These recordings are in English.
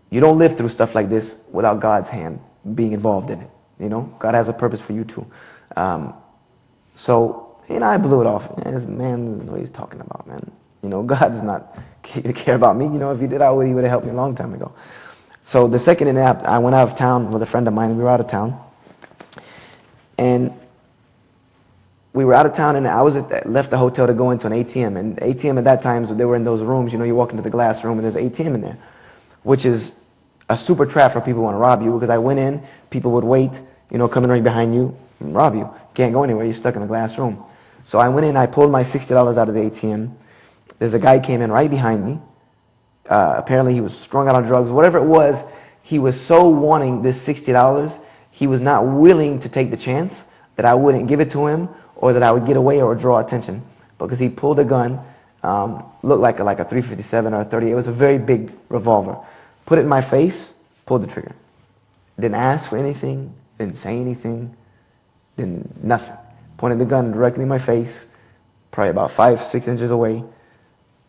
You don't live through stuff like this without God's hand being involved in it. You know, God has a purpose for you too. So, you know, I blew it off. This man doesn't know what he's talking about, man. You know, God does not care about me. You know, if he did, he would have helped me a long time ago. So the second inap, I went out of town with a friend of mine. We were out of town. And we were out of town, and I left the hotel to go into an ATM. And ATM at that time, so they were in those rooms. You know, you walk into the glass room, and there's an ATM in there, which is a super trap for people who want to rob you. Because I went in, people would wait, you know, coming right behind you and rob you. Can't go anywhere. You're stuck in a glass room. So I went in, I pulled my $60 out of the ATM. There's a guy came in right behind me. Apparently he was strung out on drugs. Whatever it was, he was so wanting this $60, he was not willing to take the chance that I wouldn't give it to him or that I would get away or draw attention. Because he pulled a gun, looked like a .357 or a .38. It was a very big revolver. Put it in my face, pulled the trigger. Didn't ask for anything, didn't say anything, didn't nothing. Pointed the gun directly in my face, probably about 5-6 inches away.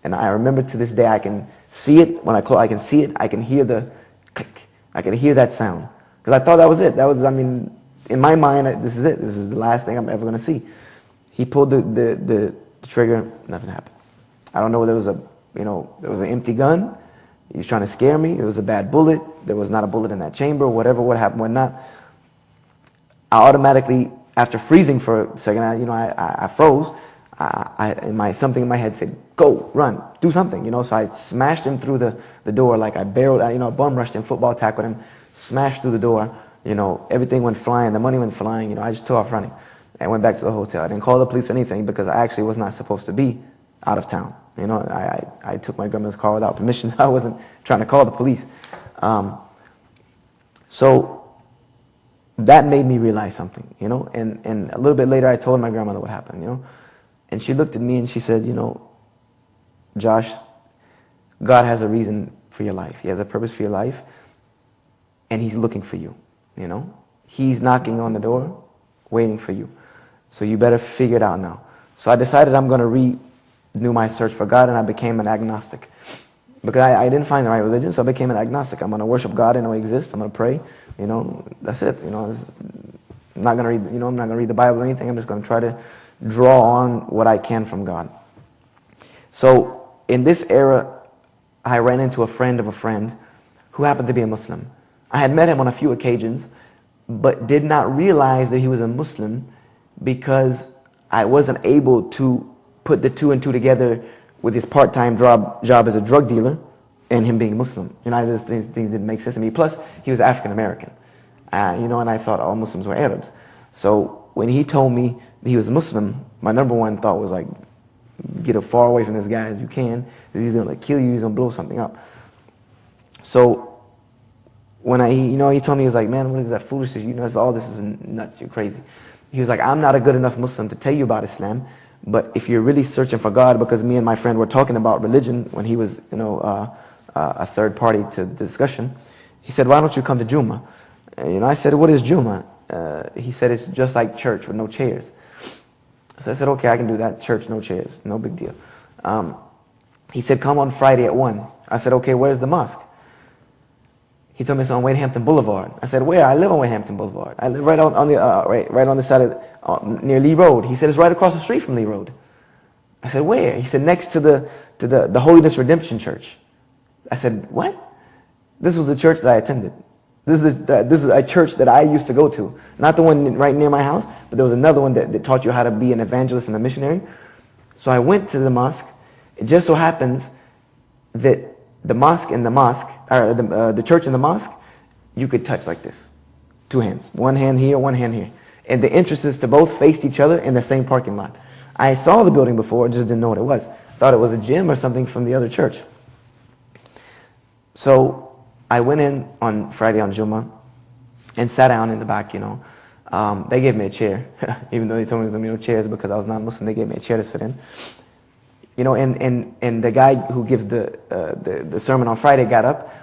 And I remember to this day, I can see it. When I can see it, I can hear the click. I can hear that sound. Because I thought that was it. That was, I mean, in my mind, this is it. This is the last thing I'm ever going to see. He pulled the trigger, nothing happened. I don't know whether it was there was an empty gun. He was trying to scare me. It was a bad bullet. There was not a bullet in that chamber, whatever, what happened, what not. I automatically, after freezing for a second, I froze. Something in my head said, go, run, do something, you know. So I smashed him through the door like I barreled, bum rushed him, football tackled him, smashed through the door, you know. Everything went flying, the money went flying, you know. I just took off running and went back to the hotel. I didn't call the police or anything because I actually was not supposed to be out of town. You know, I took my grandma's car without permission. I wasn't trying to call the police. So that made me realize something, you know. And a little bit later, I told my grandmother what happened, you know. And she looked at me and she said, you know, Josh, God has a reason for your life. He has a purpose for your life. And he's looking for you, you know. He's knocking on the door, waiting for you. So you better figure it out now. So I decided I'm going to renew my search for God, and I became an agnostic. Because I didn't find the right religion, so I became an agnostic. I'm going to worship God. I know He exists. I'm going to pray. You know, that's it. You know, I'm not going to read. You know, I'm not going to read the Bible or anything. I'm just going to try to draw on what I can from God. So in this era, I ran into a friend of a friend who happened to be a Muslim. I had met him on a few occasions, but did not realize that he was a Muslim because I wasn't able to put the two and two together with his part-time job as a drug dealer and him being Muslim. You know, things didn't make sense to me. Plus, he was African American. You know, and I thought all Muslims were Arabs. So when he told me that he was a Muslim, my number one thought was like, get as far away from this guy as you can. He's going to kill you. He's going to blow something up. So when he told me, he was like, man, what is that foolishness? You know, all this is nuts. You're crazy. He was like, I'm not a good enough Muslim to tell you about Islam, but if you're really searching for God, because me and my friend were talking about religion when he was, you know, a third party to the discussion, he said, why don't you come to Juma? You know, I said, what is Juma? He said, it's just like church with no chairs. So I said, okay, I can do that. Church, no chairs, no big deal. He said, come on Friday at 1. I said, okay, where's the mosque? He told me it's on Wade Hampton Boulevard. I said, where? I live on Wade Hampton Boulevard. I live right on the side of near Lee Road. He said, it's right across the street from Lee Road. I said, where? He said, next to the Holiness Redemption Church. I said, what? This was the church that I attended. This is a church that I used to go to. Not the one right near my house, but there was another one that taught you how to be an evangelist and a missionary. So I went to the mosque. It just so happens that the mosque and the mosque, or the church and the mosque, you could touch like this. 2 hands. 1 hand here, 1 hand here. And the entrances to both faced each other in the same parking lot. I saw the building before, just didn't know what it was. Thought it was a gym or something from the other church. So I went in on Friday on Juma and sat down in the back, you know. They gave me a chair, even though they told me there was no chairs because I was not Muslim. They gave me a chair to sit in. You know, and the guy who gives the sermon on Friday got up,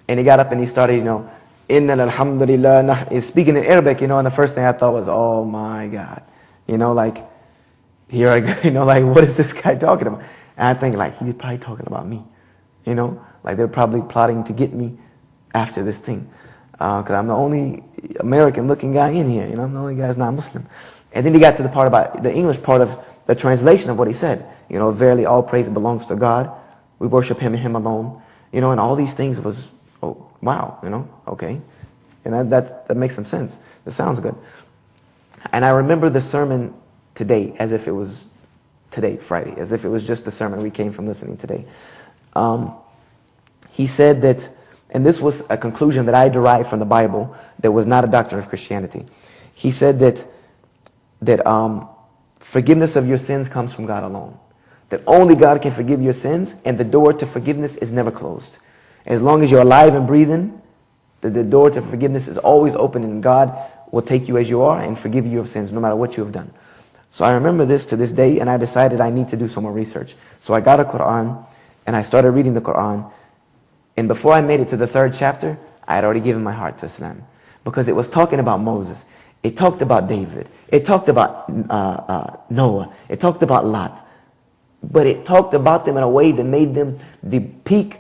and he got up and he started, you know, Inna Alhamdulillah, he's speaking in Arabic, you know, and the first thing I thought was, oh my God, you know, like, here I go, you know, like, what is this guy talking about? And I think, like, he's probably talking about me, you know, like they're probably plotting to get me after this thing. Because I'm the only American-looking guy in here. You know, I'm the only guy that's not Muslim. And then he got to the part about the English part of the translation of what he said. You know, verily all praise belongs to God. We worship Him and Him alone. You know, and all these things was, oh, wow, you know, okay. And that makes some sense. That sounds good. And I remember the sermon today as if it was today, Friday, as if it was just the sermon we came from listening today. He said that, and this was a conclusion that I derived from the Bible that was not a doctrine of Christianity. He said that forgiveness of your sins comes from God alone. That only God can forgive your sins, and the door to forgiveness is never closed. As long as you're alive and breathing, the door to forgiveness is always open, and God will take you as you are and forgive you of sins no matter what you have done. So I remember this to this day, and I decided I need to do some more research. So I got a Qur'an, and I started reading the Qur'an. And before I made it to the 3rd chapter, I had already given my heart to Islam. Because it was talking about Moses. It talked about David. It talked about Noah. It talked about Lot. But it talked about them in a way that made them the peak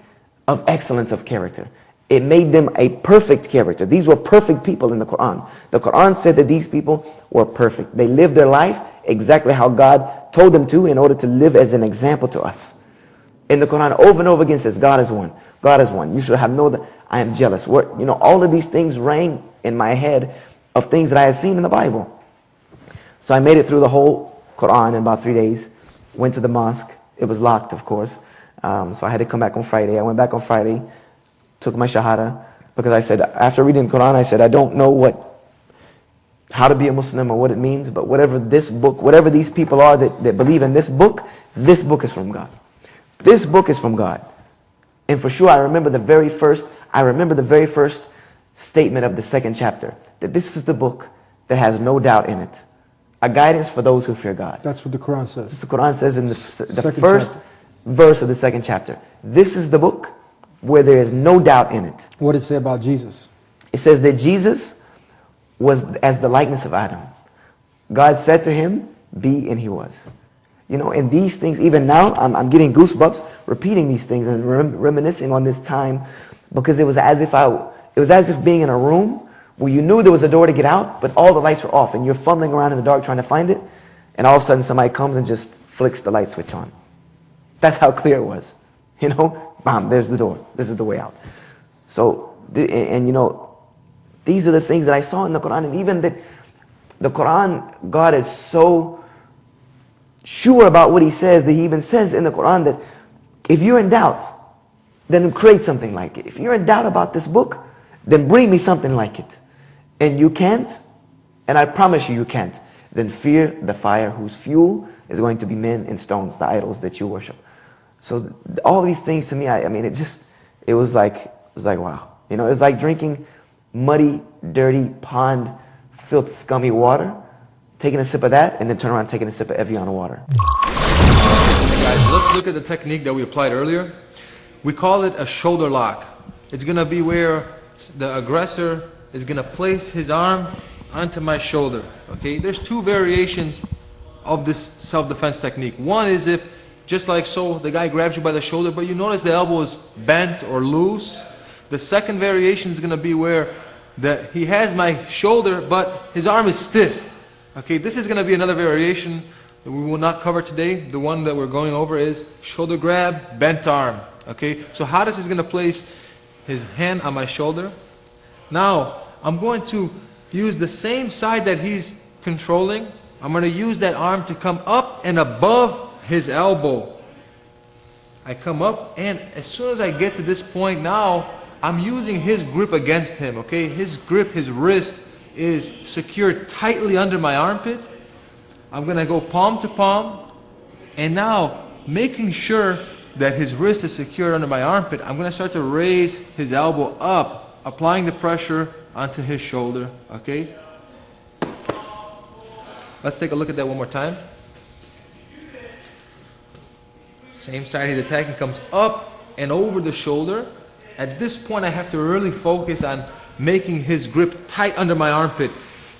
of excellence of character. It made them a perfect character. These were perfect people in the Qur'an. The Qur'an said that these people were perfect. They lived their life exactly how God told them to in order to live as an example to us. In the Qur'an, over and over again says, God is one. God is one. You should have known that I am jealous. You know, all of these things rang in my head of things that I had seen in the Bible. So I made it through the whole Qur'an in about 3 days. Went to the mosque. It was locked, of course. So I had to come back on Friday. I went back on Friday, took my Shahada, because I said, after reading the Qur'an, I said, I don't know how to be a Muslim or what it means, but whatever this book, whatever these people are that believe in this book is from God. This book is from God. And for sure, I remember the very first statement of the 2nd chapter, that this is the book that has no doubt in it. A guidance for those who fear God. That's what the Quran says. The Quran says in the first verse of the 2nd chapter. This is the book where there is no doubt in it. What did it say about Jesus? It says that Jesus was as the likeness of Adam. God said to him, be, and he was. You know, and these things, even now, I'm getting goosebumps repeating these things and reminiscing on this time, because it was as if being in a room where you knew there was a door to get out, but all the lights were off, and you're fumbling around in the dark trying to find it, and all of a sudden somebody comes and just flicks the light switch on. That's how clear it was. You know, bam, there's the door. This is the way out. So, and you know, these are the things that I saw in the Quran, and even that the Quran, God is so sure about what He says that He even says in the Quran that if you're in doubt, then create something like it. If you're in doubt about this book, then bring me something like it. And you can't, and I promise you can't, then fear the fire whose fuel is going to be men and stones, the idols that you worship. So all these things to me, I mean, it was like wow. You know, it was like drinking muddy, dirty, pond, filth, scummy water, taking a sip of that, and then turn around and taking a sip of Evian water. Guys, let's look at the technique that we applied earlier. We call it a shoulder lock. It's going to be where the aggressor is going to place his arm onto my shoulder. Okay, there's 2 variations of this self-defense technique. One is if, just like so, the guy grabs you by the shoulder, but you notice the elbow is bent or loose. The second variation is going to be where he has my shoulder, but his arm is stiff. Okay, this is going to be another variation that we will not cover today. The one that we're going over is shoulder grab, bent arm. Okay, so how this is going to place his hand on my shoulder. Now, I'm going to use the same side that he's controlling. I'm going to use that arm to come up and above his elbow. I come up, and as soon as I get to this point now, I'm using his grip against him, okay? His grip, his wrist is secured tightly under my armpit. I'm going to go palm to palm, and now making sure that his wrist is secured under my armpit, I'm going to start to raise his elbow up, applying the pressure onto his shoulder, okay? Let's take a look at that one more time. Same side he's attacking, comes up and over the shoulder. At this point, I have to really focus on making his grip tight under my armpit.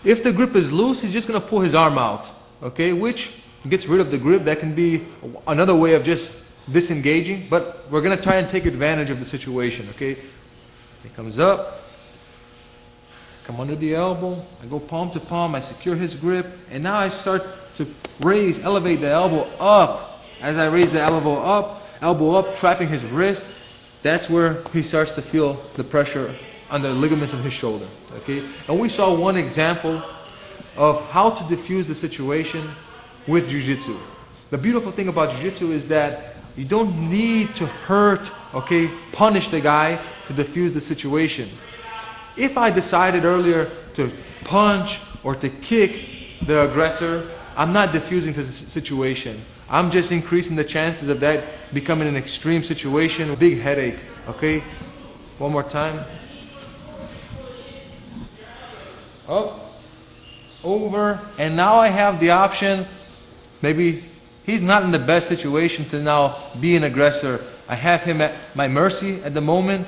If the grip is loose, he's just going to pull his arm out, okay? Which gets rid of the grip. That can be another way of just disengaging, but we're going to try and take advantage of the situation, okay? He comes up, come under the elbow, I go palm to palm, I secure his grip, and now I start to elevate the elbow up. As I raise the elbow up, trapping his wrist, that's where he starts to feel the pressure on the ligaments of his shoulder. Okay? And we saw one example of how to diffuse the situation with Jiu-Jitsu. The beautiful thing about Jiu-Jitsu is that you don't need to hurt, okay, punish the guy to diffuse the situation. If I decided earlier to punch or to kick the aggressor, I'm not diffusing the situation. I'm just increasing the chances of that becoming an extreme situation, a big headache. Okay? One more time. Up, over, and now I have the option, maybe he's not in the best situation to now be an aggressor. I have him at my mercy at the moment.